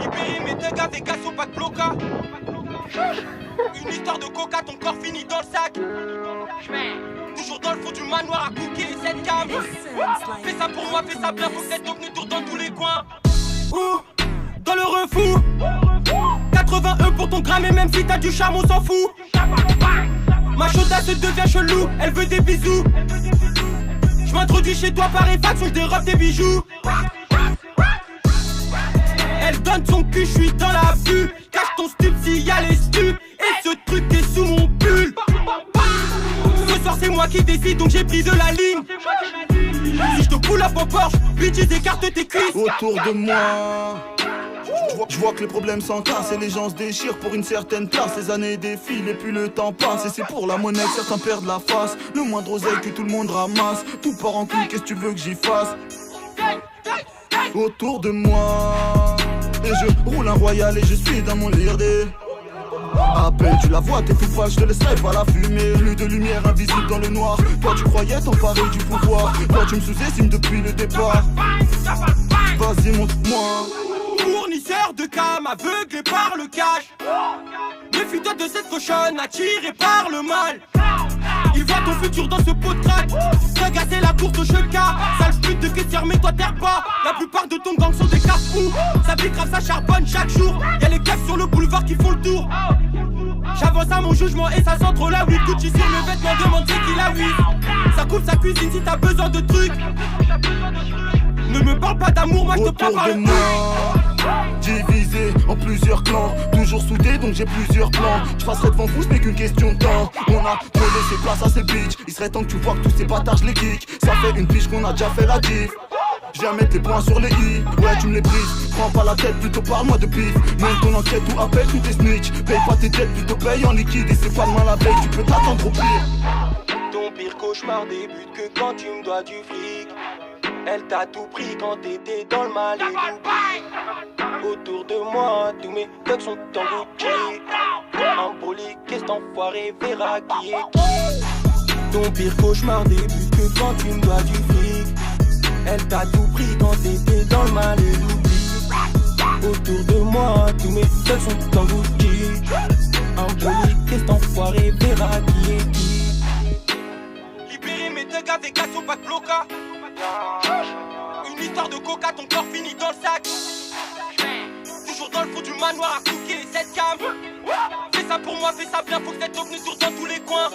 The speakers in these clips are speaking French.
Libéré mes deux gars, Vegas au pas de bloca. Une histoire de coca, ton corps finit dans le sac. Toujours dans le fond du manoir à cooker cette cave. Fais ça pour moi, fais ça bien, faut que cette dope ne tourne dans tous les coins. Ouh, dans le refou 81 pour ton gramme et même si t'as du charme on s'en fout. Ma chaudasse devient chelou, elle veut des bisous. Je m'introduis chez toi par effraction, je dérobe des bijoux. Elle donne son cul, je suis dans la vue. Cache ton stup s'il y a les stups. Et ce truc est sous mon pull. Ce soir c'est moi qui décide donc j'ai pris de la ligne. Si je te pull up en Porsche, bitches écarte tes cuisses. Autour de moi je vois que les problèmes s'entassent et les gens se déchirent pour une certaine place. Les années défilent et puis le temps passe. Et c'est pour la monnaie que certains perdent la face. Le moindre oseille que tout le monde ramasse. Tout part en couille, qu'est-ce que tu veux que j'y fasse? Autour de moi et je roule un royal et je suis dans mon lirdé. À peine tu la vois, t'es tout pâle, je te laisserai pas la fumer. Plus de lumière invisible dans le noir. Toi tu croyais t'emparer du pouvoir. Toi tu me sous-estimes depuis le départ. Vas-y montre-moi. Fournisseur de cam, aveuglé par le cash. Méfie-toi de cette cochonne attirée par le mal. Il voit ton futur dans ce pot de crack. Regarde c'est la course au cheka. Sale pute de caissière mais toi t'erres pas. La plupart de ton gang sont des carrefours. Ça pique grave, ça charbonne chaque jour. Y'a les keufs sur le boulevard qui font le tour. J'avance à mon jugement et ça sent trop la weed. Gucci sur le vêtement, demande c'est qui la weed. Ça coupe sa cuisine si t'as besoin de trucs. Ne me parle pas d'amour, moi je te parle par le moi, divisé en plusieurs clans. Toujours soudé donc j'ai plusieurs plans. Je passerai devant vous, ce n'est qu'une question de temps. On a trop laissé place à ces bitches. Il serait temps que tu vois que tous ces bâtards je les kick. Ça fait une piche qu'on a déjà fait la diff. Je viens mettre les points sur les i. Ouais tu me les brises, prends pas la tête, plutôt parle-moi de pif. Monte ton enquête ou appelle tous tes snitch. Paye pas tes dettes, plutôt paye en liquide. Et c'est pas demain la veille, tu peux t'attendre au pire. Ton pire cauchemar débute que quand tu me dois du fric. Elle t'a tout pris quand t'étais dans le mal et l'oubli. Autour de moi, tous mes thugs sont en Gucci. Embolique, qu'est-ce t'enfoiré verra qui est qui. Ton pire cauchemar débute que quand tu me dois du fric. Elle t'a tout pris quand t'étais dans le mal et l'oubli. Autour de moi, tous mes thugs sont en Gucci. Embolique, qu'est-ce t'enfoiré verra qui est qui. Libérer mes deux gars, Vegas au pas de bloca. Une histoire de coca, ton corps finit dans le sac. Toujours dans le fond du manoir à cooker cette cave. Fais ça pour moi, fais ça bien, faut que cette dope ne tourne dans tous les coins.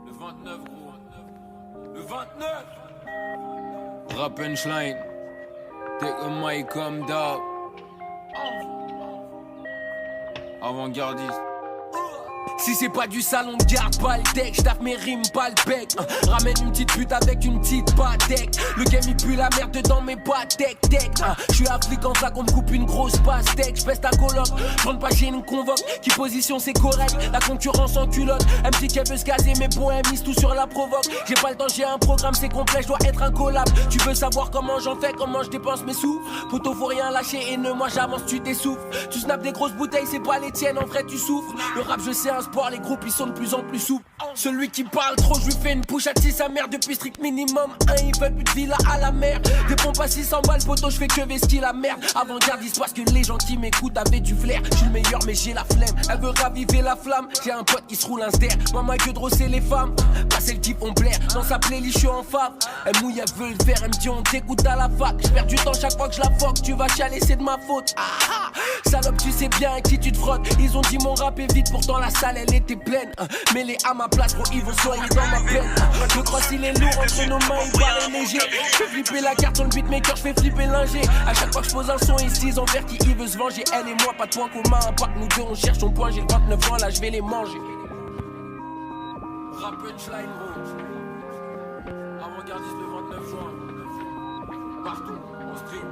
Le 29 gros. Le 29. Rap punchline. Take a mic comme dog. Avant-gardiste. Si c'est pas du salon, garde pas le deck, j'taffe mes rimes, pas le bec. Ramène une petite pute avec une petite patek. Le game il pue la merde dans mes patek. J'suis africain, ça qu'on me coupe une grosse pastèque. J'pèse ta coloc, j'rentre pas chez une convoque. Qui position c'est correct, la concurrence en culotte. Un petit qui veut se caser, mais bon, elle mise tout sur la provoque. J'ai pas le temps, j'ai un programme, c'est complet, j'dois être un collab. Tu veux savoir comment j'en fais, comment je dépense mes sous? Poto, faut rien lâcher, et ne moi j'avance, tu t'essouffles. Tu snaps des grosses bouteilles, c'est pas les tiennes, en vrai tu souffres. Le rap, je sais un sport, les groupes ils sont de plus en plus souples. Celui qui parle trop, je lui fais une push à sa mère depuis strict minimum. Ils veulent plus de villa à la mer. Des pompes à 600 balles, poto, je fais que vestir la merde. Avant-gardiste parce que les gens qui m'écoutent avaient du flair. Je suis le meilleur, mais j'ai la flemme. Elle veut raviver la flamme. J'ai un pote qui se roule un ster. Maman que de rosser les femmes. Passer le type, on blaire. Dans sa playlist, je suis en fave. Elle mouille, elle veut le faire. Elle me dit, on t'écoute à la fac. Je perds du temps chaque fois que je la foque. Tu vas chialer, c'est de ma faute. Salope, tu sais bien avec qui tu te frottes. Ils ont dit mon rap est vide, pourtant la salle elle était pleine. Mais les à ma place, gros, ils vont soigner dans ma peine. Le cross il est lourd entre nos mains, il paraît léger. Je fais flipper la carte sur le beatmaker, je fais flipper l'ingé. À chaque fois que je pose un son, ils se disent envers qui il veut se venger. Elle et moi, pas de point commun, à part que nous deux on cherche son point. J'ai le 29 ans, là je vais les manger. Rap punchline, gros. Avant-gardiste le 29 juin. Partout, on stream.